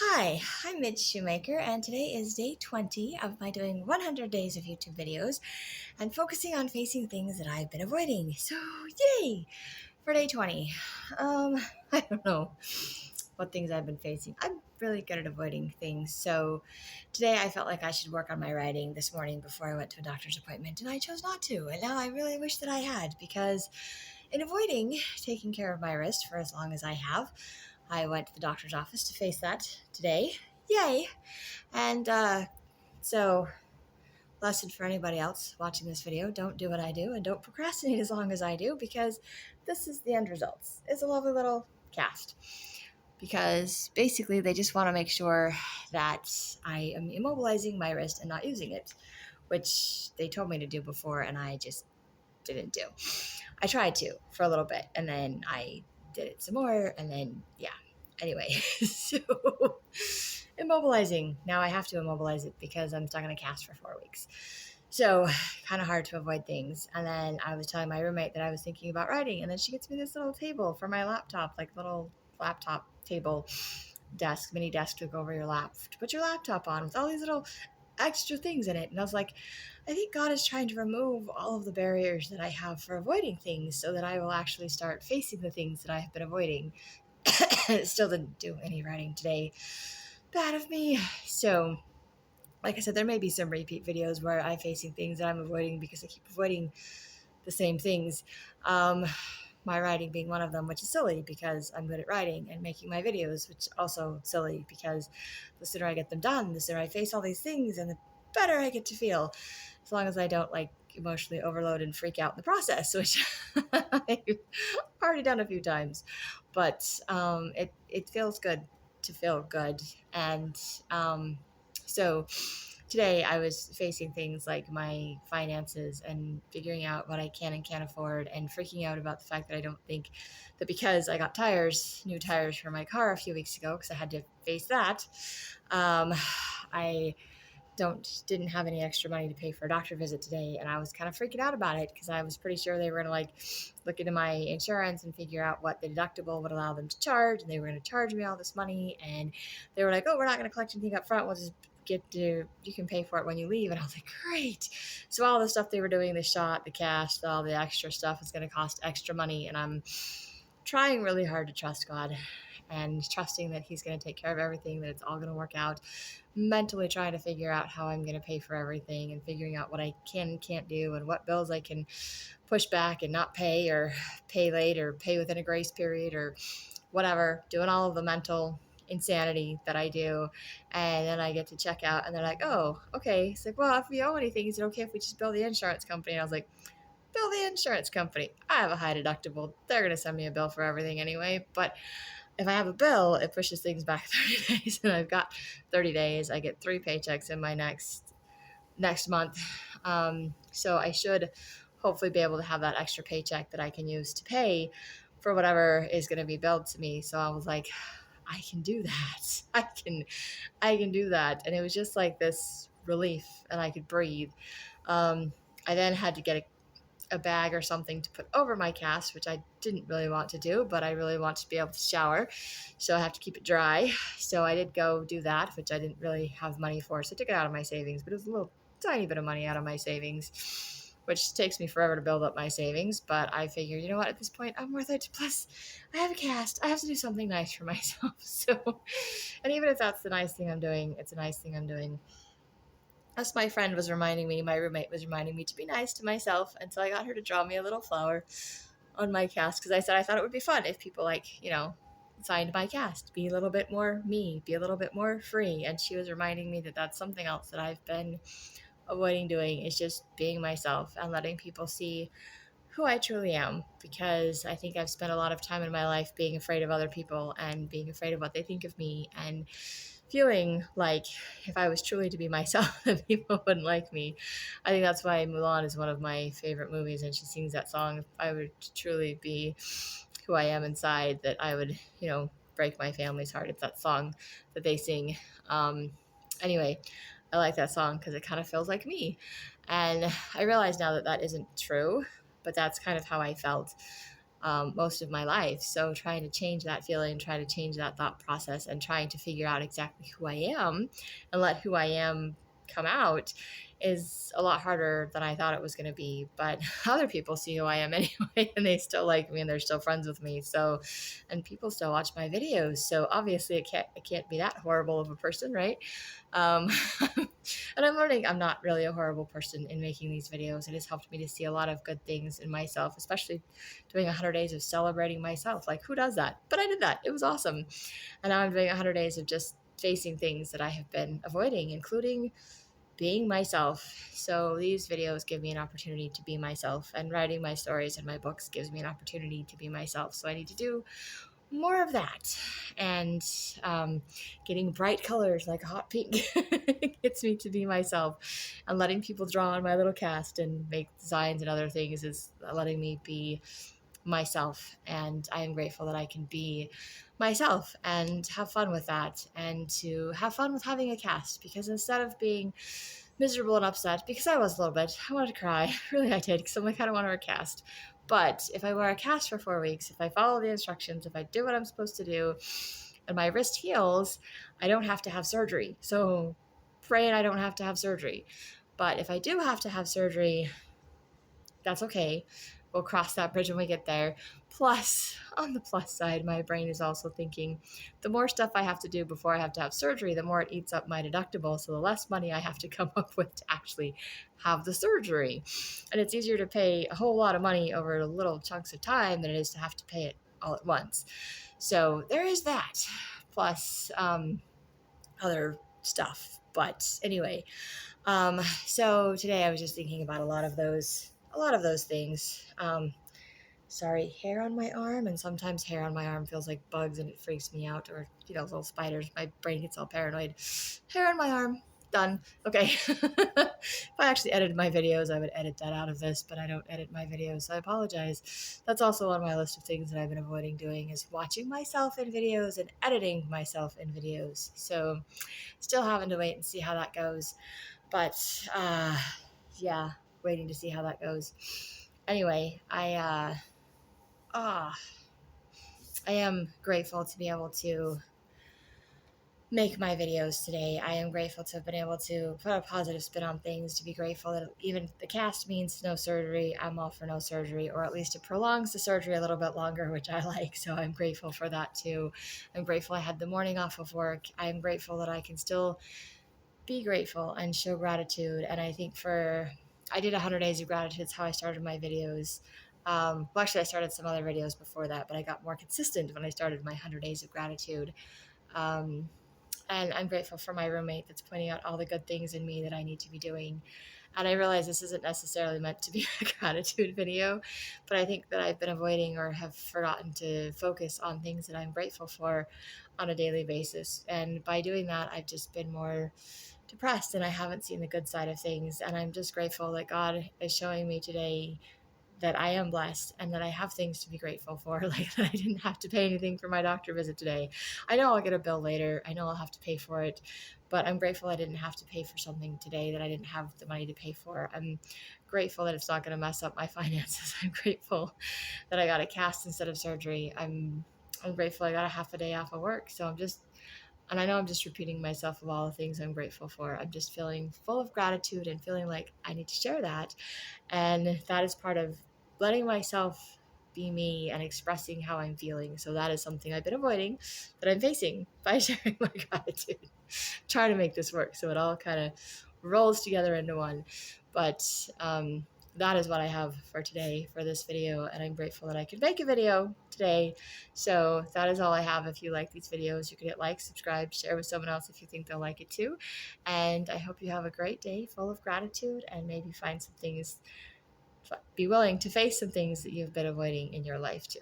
Hi, I'm Midge Shoemaker, and today is day 20 of my doing 100 days of YouTube videos and focusing on facing things that I've been avoiding. So, yay! For day 20. Um, I don't know what things I've been facing. I'm really good at avoiding things. So, today I felt like I should work on my writing this morning before I went to a doctor's appointment, and I chose not to. And now I really wish that I had because in avoiding taking care of my wrist for as long as I have, I went to the doctor's office to face that today. Yay! And so, lesson for anybody else watching this video, don't do what I do and don't procrastinate as long as I do because this is the end results. It's a lovely little cast. Because basically they just want to make sure that I am immobilizing my wrist and not using it, which they told me to do before and I just didn't do. I tried to for a little bit and then I did it some more and then, yeah. Anyway, so immobilizing. Now I have to immobilize it because I'm stuck in a cast for 4 weeks. So kind of hard to avoid things. And then I was telling my roommate that I was thinking about writing, and then she gets me this little table for my laptop, like little laptop table desk, mini desk to go over your lap to put your laptop on with all these little extra things in it. And I was like, I think God is trying to remove all of the barriers that I have for avoiding things so that I will actually start facing the things that I have been avoiding. Still didn't do any writing today. Bad of me. So, like I said, there may be some repeat videos where I'm facing things that I'm avoiding because I keep avoiding the same things. My writing being one of them, which is silly because I'm good at writing, and making my videos, which also silly because the sooner I get them done, the sooner I face all these things, and the better I get to feel, as long as I don't like emotionally overload and freak out in the process, which I've already done a few times. But it feels good to feel good, and so today I was facing things like my finances and figuring out what I can and can't afford, and freaking out about the fact that I don't think that because I got new tires for my car a few weeks ago, because I had to face that, um, I didn't have any extra money to pay for a doctor visit today, and I was kind of freaking out about it because I was pretty sure they were going to look into my insurance and figure out what the deductible would allow them to charge, and they were going to charge me all this money, and they were like, oh, we're not going to collect anything up front, we'll just you can pay for it when you leave. And I was like, great. So all the stuff they were doing, the shot, the cast, all the extra stuff is going to cost extra money, and I'm trying really hard to trust God and trusting that he's going to take care of everything, that it's all going to work out. Mentally trying to figure out how I'm going to pay for everything, and figuring out what I can and can't do, and what bills I can push back and not pay, or pay late, or pay within a grace period, or whatever. Doing all of the mental insanity that I do. And then I get to check out and they're like, oh, okay. It's like, well, if we owe anything, is it okay if we just bill the insurance company? And I was like, bill the insurance company. I have a high deductible. They're going to send me a bill for everything anyway. But if I have a bill, it pushes things back 30 days, and I've got 30 days. I get 3 paychecks in my next month. So I should hopefully be able to have that extra paycheck that I can use to pay for whatever is going to be billed to me. So I was like, I can do that. I can do that. And it was just like this relief, and I could breathe. I then had to get a bag or something to put over my cast, which I didn't really want to do, but I really want to be able to shower. So I have to keep it dry. So I did go do that, which I didn't really have money for. So I took it out of my savings, but it was a little tiny bit of money out of my savings, which takes me forever to build up my savings. But I figured, you know what, at this point, I'm worth it. Plus, I have a cast. I have to do something nice for myself. So, and even if that's the nice thing I'm doing, it's a nice thing I'm doing. As my friend was reminding me, my roommate was reminding me to be nice to myself. And so I got her to draw me a little flower on my cast, because I said I thought it would be fun if people signed my cast, be a little bit more me, be a little bit more free. And she was reminding me that that's something else that I've been avoiding doing, is just being myself and letting people see who I truly am, because I think I've spent a lot of time in my life being afraid of other people and being afraid of what they think of me, and feeling like if I was truly to be myself, that people wouldn't like me. I think that's why Mulan is one of my favorite movies, and she sings that song. If I would truly be who I am inside, that I would, break my family's heart. It's that song that they sing. Anyway, I like that song because it kind of feels like me. And I realize now that that isn't true, but that's kind of how I felt most of my life. So trying to change that feeling, trying to change that thought process, and trying to figure out exactly who I am and let who I am come out is a lot harder than I thought it was going to be. But other people see who I am anyway, and they still like me and they're still friends with me. So, and people still watch my videos. So obviously it can't be that horrible of a person, right? Um, and I'm learning I'm not really a horrible person in making these videos. It has helped me to see a lot of good things in myself, especially doing 100 days of celebrating myself. Like, who does that? But I did that. It was awesome. And now I'm doing 100 days of just facing things that I have been avoiding, including being myself. So these videos give me an opportunity to be myself, and writing my stories and my books gives me an opportunity to be myself. So I need to do more of that. And getting bright colors like hot pink gets me to be myself. And letting people draw on my little cast and make designs and other things is letting me be myself. And I am grateful that I can be myself and have fun with that, and to have fun with having a cast, because instead of being miserable and upset, because I was a little bit, I wanted to cry. Really, I did, because I'm like, I kind of want to wear a cast. But if I wear a cast for 4 weeks, if I follow the instructions, if I do what I'm supposed to do, and my wrist heals, I don't have to have surgery. So pray and I don't have to have surgery. But if I do have to have surgery, that's okay. We'll cross that bridge when we get there. Plus, on the plus side, my brain is also thinking the more stuff I have to do before I have to have surgery, the more it eats up my deductible. So the less money I have to come up with to actually have the surgery. And it's easier to pay a whole lot of money over little chunks of time than it is to have to pay it all at once. So there is that. Plus, other stuff. But anyway, so today I was just thinking about a lot of those things. Sorry, hair on my arm, and sometimes hair on my arm feels like bugs and it freaks me out, or little spiders. My brain gets all paranoid. Hair on my arm, done. Okay. If I actually edited my videos, I would edit that out of this, but I don't edit my videos, so I apologize. That's also on my list of things that I've been avoiding doing, is watching myself in videos and editing myself in videos. So still having to wait and see how that goes. But yeah, waiting to see how that goes. Anyway, I am grateful to be able to make my videos today. I am grateful to have been able to put a positive spin on things, to be grateful that even the cast means no surgery. I'm all for no surgery, or at least it prolongs the surgery a little bit longer, which I like. So I'm grateful for that too. I'm grateful I had the morning off of work. I'm grateful that I can still be grateful and show gratitude. And I think I did 100 days of gratitude. It's how I started my videos. Well, actually, I started some other videos before that, but I got more consistent when I started my 100 days of gratitude. Um, and I'm grateful for my roommate that's pointing out all the good things in me that I need to be doing. And I realize this isn't necessarily meant to be a gratitude video, but I think that I've been avoiding or have forgotten to focus on things that I'm grateful for on a daily basis. And by doing that, I've just been more depressed and I haven't seen the good side of things. And I'm just grateful that God is showing me today that I am blessed and that I have things to be grateful for, like that I didn't have to pay anything for my doctor visit today. I know I'll get a bill later. I know I'll have to pay for it, but I'm grateful I didn't have to pay for something today that I didn't have the money to pay for. I'm grateful that it's not going to mess up my finances. I'm grateful that I got a cast instead of surgery. I'm grateful I got a half a day off of work. So and I know I'm just repeating myself of all the things I'm grateful for. I'm just feeling full of gratitude and feeling like I need to share that. And that is part of letting myself be me and expressing how I'm feeling. So that is something I've been avoiding that I'm facing by sharing my gratitude. Try to make this work so it all kind of rolls together into one. But that is what I have for today for this video, and I'm grateful that I could make a video today. So that is all I have. If you like these videos, you can hit like, subscribe, share with someone else if you think they'll like it too. And I hope you have a great day full of gratitude, and maybe find some things, be willing to face some things that you've been avoiding in your life too.